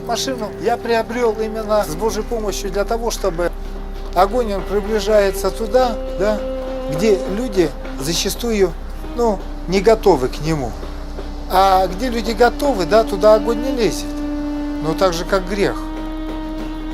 Машину я приобрел именно с Божьей помощью для того, чтобы огонь, он приближается туда, да, где люди зачастую, не готовы к нему. А где люди готовы, да, туда огонь не лезет. Но так же, как грех.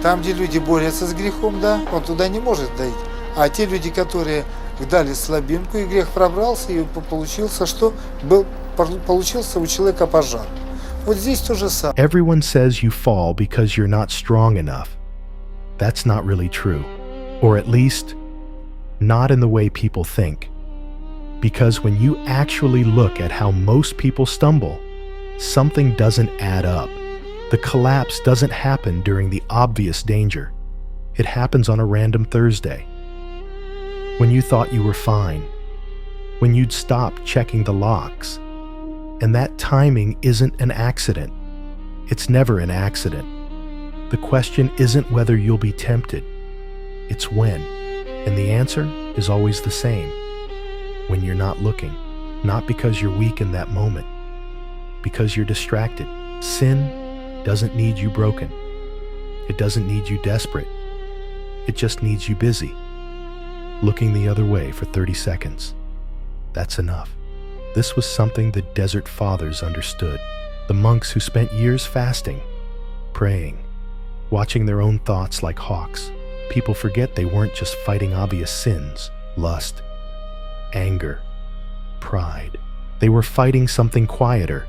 Там, где люди борются с грехом, да, он туда не может дойти. А те люди, которые дали слабинку, и грех пробрался, и получился, что получился у человека пожар. Вот здесь то же самое. Everyone says you fall because you're not strong enough. That's not really true. Or at least, not in the way people think. Because when you actually look at how most people stumble, something doesn't add up. The collapse doesn't happen during the obvious danger. It happens on a random Thursday. When you thought you were fine. When you'd stopped checking the locks. And that timing isn't an accident. It's never an accident. The question isn't whether you'll be tempted. It's when. And the answer is always the same. When you're not looking. Not because you're weak in that moment. Because you're distracted. Sin doesn't need you broken. It doesn't need you desperate. It just needs you busy. Looking the other way for 30 seconds. That's enough. This was something the Desert Fathers understood. The monks who spent years fasting, praying, watching their own thoughts like hawks. People forget they weren't just fighting obvious sins, lust, anger, pride. They were fighting something quieter,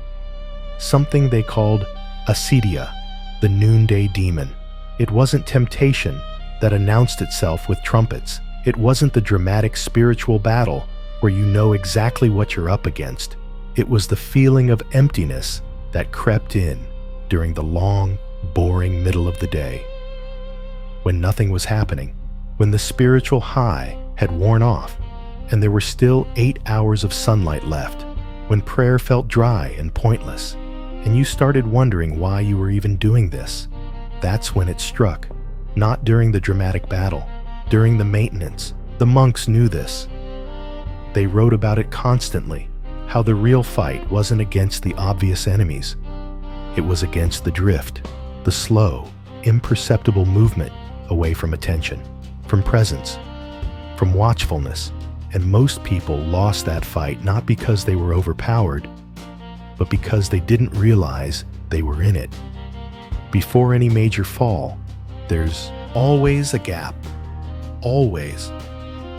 something they called acedia, the noonday demon. It wasn't temptation that announced itself with trumpets. It wasn't the dramatic spiritual battle where you know exactly what you're up against. It was the feeling of emptiness that crept in during the long, boring middle of the day. When nothing was happening, when the spiritual high had worn off, and there were still 8 hours of sunlight left, when prayer felt dry and pointless, and you started wondering why you were even doing this. That's when it struck, not during the dramatic battle, during the maintenance. The monks knew this. They wrote about it constantly, how the real fight wasn't against the obvious enemies. It was against the drift, the slow, imperceptible movement away from attention, from presence, from watchfulness. And most people lost that fight not because they were overpowered, but because they didn't realize they were in it. Before any major fall, there's always a gap. Always.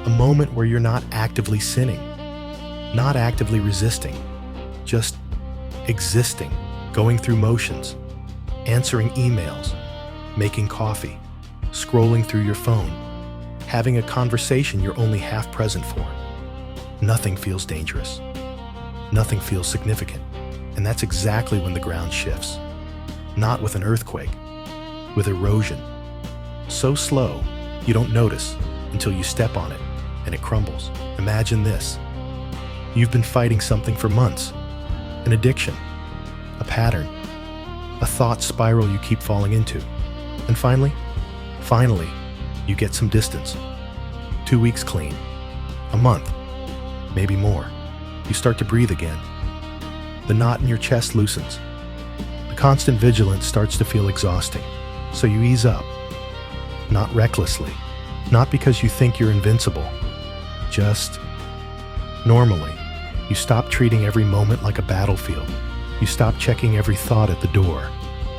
A moment where you're not actively sinning, not actively resisting, just existing, going through motions, answering emails, making coffee, scrolling through your phone, having a conversation you're only half present for. Nothing feels dangerous. Nothing feels significant. And that's exactly when the ground shifts. Not with an earthquake, with erosion. So slow, you don't notice until you step on it and it crumbles. Imagine this. You've been fighting something for months. An addiction, a pattern, a thought spiral you keep falling into. And finally, you get some distance. 2 weeks clean, a month, maybe more. You start to breathe again. The knot in your chest loosens. The constant vigilance starts to feel exhausting. So you ease up, not recklessly, not because you think you're invincible, just normally. You stop treating every moment like a battlefield. You stop checking every thought at the door.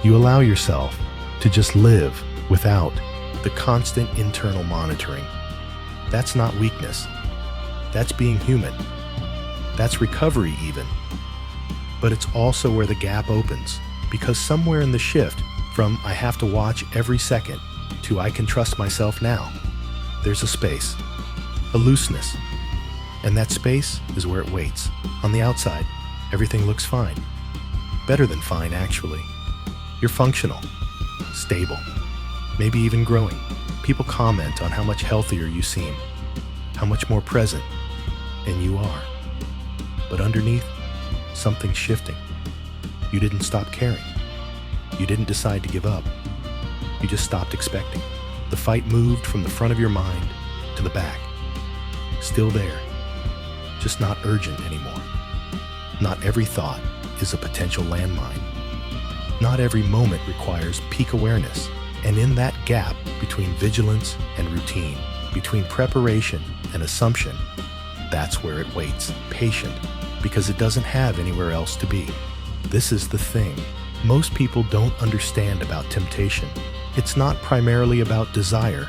You allow yourself to just live without the constant internal monitoring. That's not weakness. That's being human. That's recovery even. But it's also where the gap opens, because somewhere in the shift from I have to watch every second to I can trust myself now, there's a space, a looseness. And that space is where it waits. On the outside, everything looks fine. Better than fine, actually. You're functional, stable, maybe even growing. People comment on how much healthier you seem, how much more present, and you are. But underneath, something's shifting. You didn't stop caring. You didn't decide to give up. You just stopped expecting. The fight moved from the front of your mind to the back. Still there, just not urgent anymore. Not every thought is a potential landmine. Not every moment requires peak awareness, and in that gap between vigilance and routine, between preparation and assumption, that's where it waits, patient, because it doesn't have anywhere else to be. This is the thing most people don't understand about temptation. It's not primarily about desire.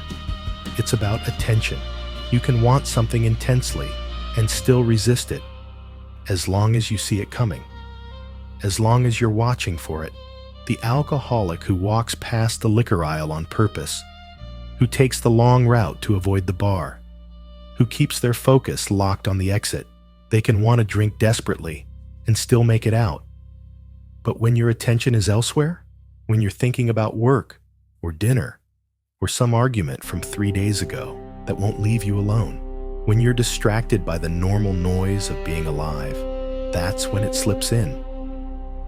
It's about attention. You can want something intensely and still resist it, as long as you see it coming, as long as you're watching for it. The alcoholic who walks past the liquor aisle on purpose, who takes the long route to avoid the bar, who keeps their focus locked on the exit. They can want to drink desperately and still make it out. But when your attention is elsewhere, when you're thinking about work or dinner or some argument from 3 days ago that won't leave you alone, when you're distracted by the normal noise of being alive, that's when it slips in.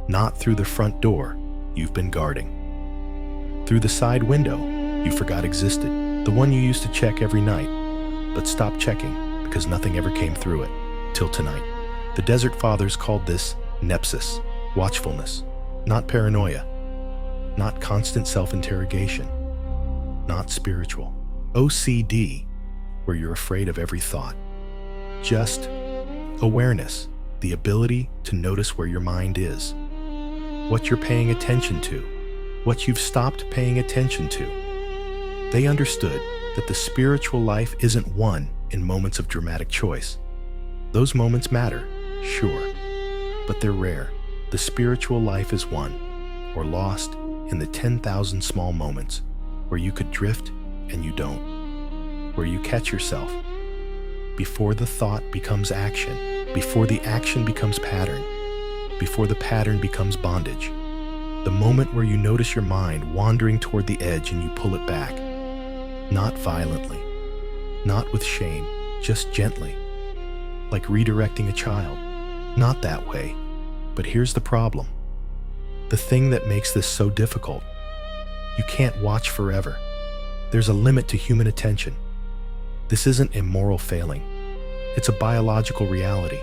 Not through the front door you've been guarding. Through the side window you forgot existed, the one you used to check every night, but stopped checking because nothing ever came through it, till tonight. The Desert Fathers called this nepsis, watchfulness, not paranoia, not constant self-interrogation, not spiritual. OCD, where you're afraid of every thought. Just awareness, the ability to notice where your mind is, what you're paying attention to, what you've stopped paying attention to. They understood that the spiritual life isn't won in moments of dramatic choice. Those moments matter, sure, but they're rare. The spiritual life is won or lost in the 10,000 small moments where you could drift and you don't, where you catch yourself before the thought becomes action, before the action becomes pattern, before the pattern becomes bondage. The moment where you notice your mind wandering toward the edge and you pull it back, not violently, not with shame, just gently, like redirecting a child. Not that way. But here's the problem. The thing that makes this so difficult. You can't watch forever. There's a limit to human attention. This isn't a moral failing. It's a biological reality.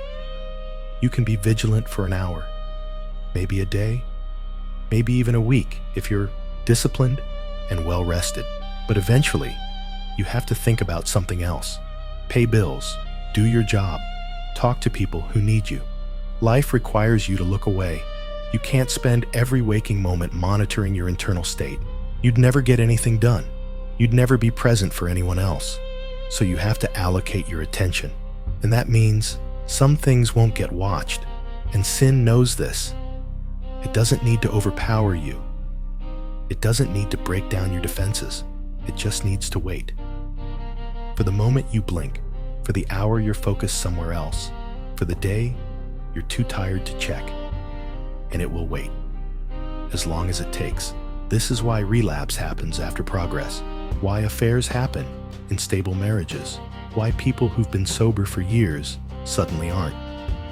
You can be vigilant for an hour, maybe a day, maybe even a week if you're disciplined and well rested. But eventually, you have to think about something else. Pay bills, do your job, talk to people who need you. Life requires you to look away. You can't spend every waking moment monitoring your internal state. You'd never get anything done. You'd never be present for anyone else. So you have to allocate your attention. And that means some things won't get watched. And sin knows this. It doesn't need to overpower you. It doesn't need to break down your defenses. It just needs to wait. For the moment you blink, for the hour you're focused somewhere else, for the day you're too tired to check, and it will wait, as long as it takes. This is why relapse happens after progress, why affairs happen in stable marriages, why people who've been sober for years suddenly aren't.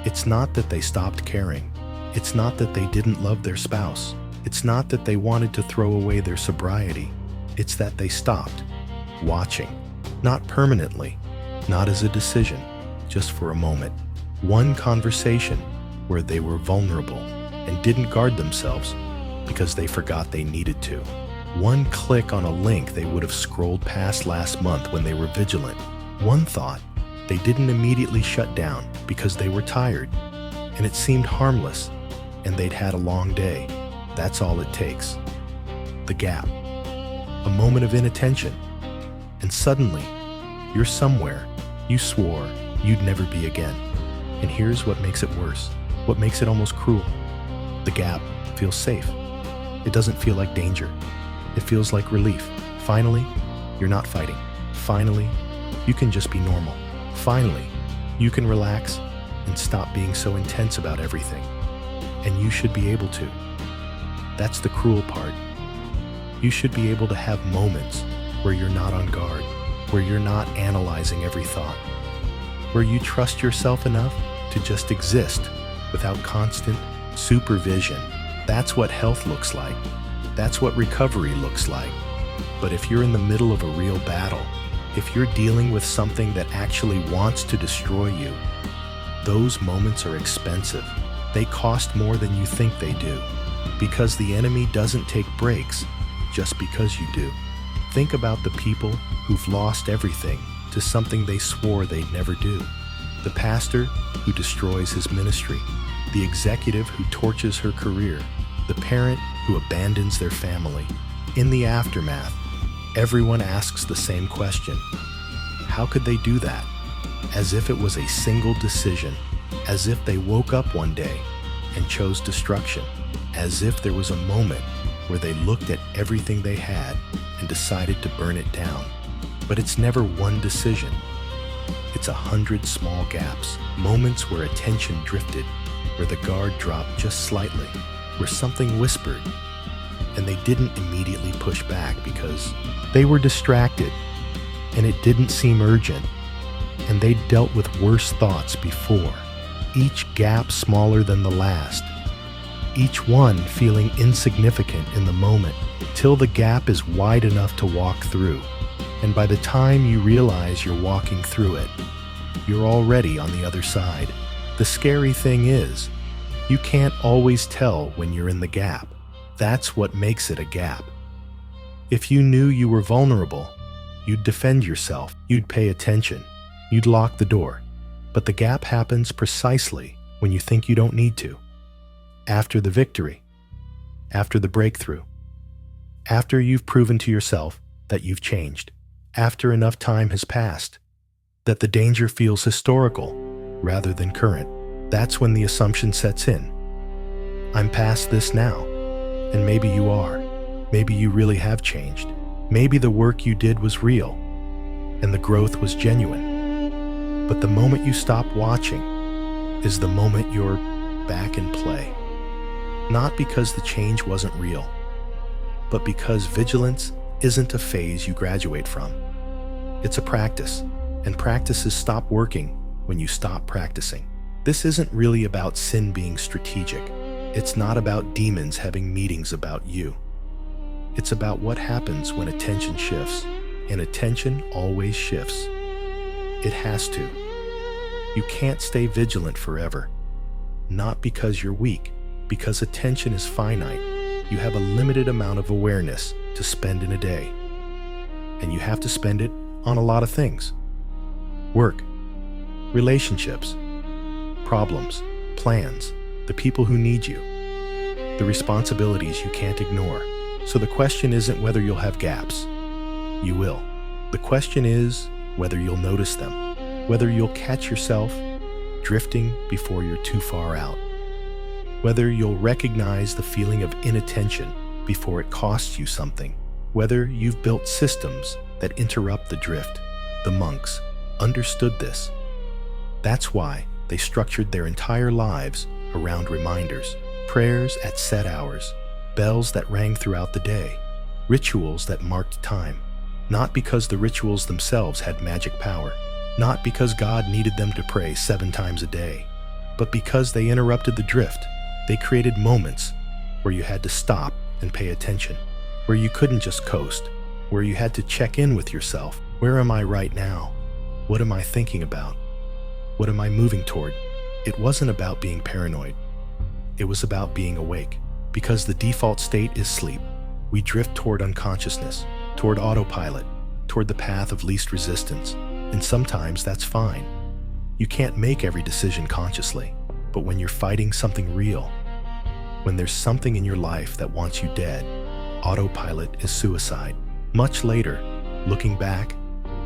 It's not that they stopped caring. It's not that they didn't love their spouse. It's not that they wanted to throw away their sobriety. It's that they stopped watching, not permanently, not as a decision, just for a moment. One conversation where they were vulnerable and didn't guard themselves because they forgot they needed to. One click on a link they would have scrolled past last month when they were vigilant. One thought they didn't immediately shut down because they were tired and it seemed harmless and they'd had a long day. That's all it takes. The gap. A moment of inattention. And suddenly, you're somewhere you swore you'd never be again. And here's what makes it worse, what makes it almost cruel. The gap feels safe. It doesn't feel like danger. It feels like relief. Finally, you're not fighting. Finally, you can just be normal. Finally, you can relax and stop being so intense about everything. And you should be able to. That's the cruel part. You should be able to have moments where you're not on guard, where you're not analyzing every thought, where you trust yourself enough to just exist without constant supervision. That's what health looks like. That's what recovery looks like. But if you're in the middle of a real battle, if you're dealing with something that actually wants to destroy you, those moments are expensive. They cost more than you think they do. because the enemy doesn't take breaks just because you do. Think about the people who've lost everything to something they swore they'd never do. The pastor who destroys his ministry, the executive who torches her career, the parent who abandons their family. In the aftermath, everyone asks the same question. How could they do that? As if it was a single decision, as if they woke up one day and chose destruction, as if there was a moment where they looked at everything they had and decided to burn it down. But it's never one decision. It's 100 small gaps, moments where attention drifted, where the guard dropped just slightly, where something whispered, and they didn't immediately push back because they were distracted, and it didn't seem urgent, and they'd dealt with worse thoughts before, each gap smaller than the last, each one feeling insignificant in the moment, till the gap is wide enough to walk through. And by the time you realize you're walking through it, you're already on the other side. The scary thing is, you can't always tell when you're in the gap. That's what makes it a gap. If you knew you were vulnerable, you'd defend yourself, you'd pay attention, you'd lock the door. But the gap happens precisely when you think you don't need to. After the victory, after the breakthrough, after you've proven to yourself that you've changed, after enough time has passed, that the danger feels historical rather than current. That's when the assumption sets in. I'm past this now, and maybe you are. Maybe you really have changed. Maybe the work you did was real, and the growth was genuine. But the moment you stop watching is the moment you're back in play. Not because the change wasn't real, but because vigilance isn't a phase you graduate from. It's a practice, and practices stop working when you stop practicing. This isn't really about sin being strategic. It's not about demons having meetings about you. It's about what happens when attention shifts, and attention always shifts. It has to. You can't stay vigilant forever. Not because you're weak, because attention is finite. You have a limited amount of awareness to spend in a day. And you have to spend it on a lot of things. Work, relationships, problems, plans, the people who need you, the responsibilities you can't ignore. So the question isn't whether you'll have gaps. You will. The question is whether you'll notice them, whether you'll catch yourself drifting before you're too far out, whether you'll recognize the feeling of inattention before it costs you something, whether you've built systems that interrupt the drift. The monks understood this. That's why they structured their entire lives around reminders, prayers at set hours, bells that rang throughout the day, rituals that marked time. Not because the rituals themselves had magic power, not because God needed them to pray 7 times a day, but because they interrupted the drift. They created moments where you had to stop and pay attention, where you couldn't just coast, where you had to check in with yourself. Where am I right now? What am I thinking about? What am I moving toward? It wasn't about being paranoid. It was about being awake. Because the default state is sleep, we drift toward unconsciousness, toward autopilot, toward the path of least resistance. And sometimes that's fine. You can't make every decision consciously, but when you're fighting something real, when there's something in your life that wants you dead, autopilot is suicide. Much later, looking back,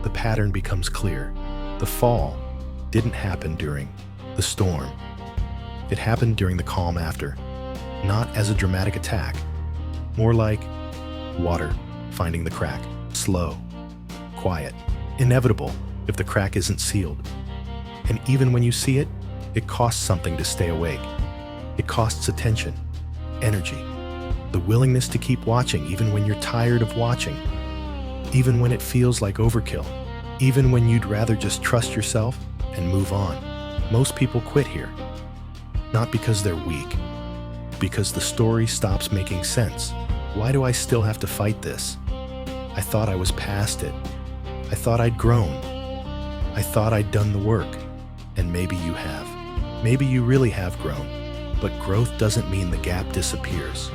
the pattern becomes clear. The fall didn't happen during the storm. It happened during the calm after, not as a dramatic attack, more like water finding the crack. Slow, quiet, inevitable if the crack isn't sealed. And even when you see it, it costs something to stay awake. It costs attention, energy, the willingness to keep watching even when you're tired of watching, even when it feels like overkill, even when you'd rather just trust yourself and move on. Most people quit here, not because they're weak, because the story stops making sense. Why do I still have to fight this? I thought I was past it. I thought I'd grown. I thought I'd done the work. And maybe you have. Maybe you really have grown. But growth doesn't mean the gap disappears.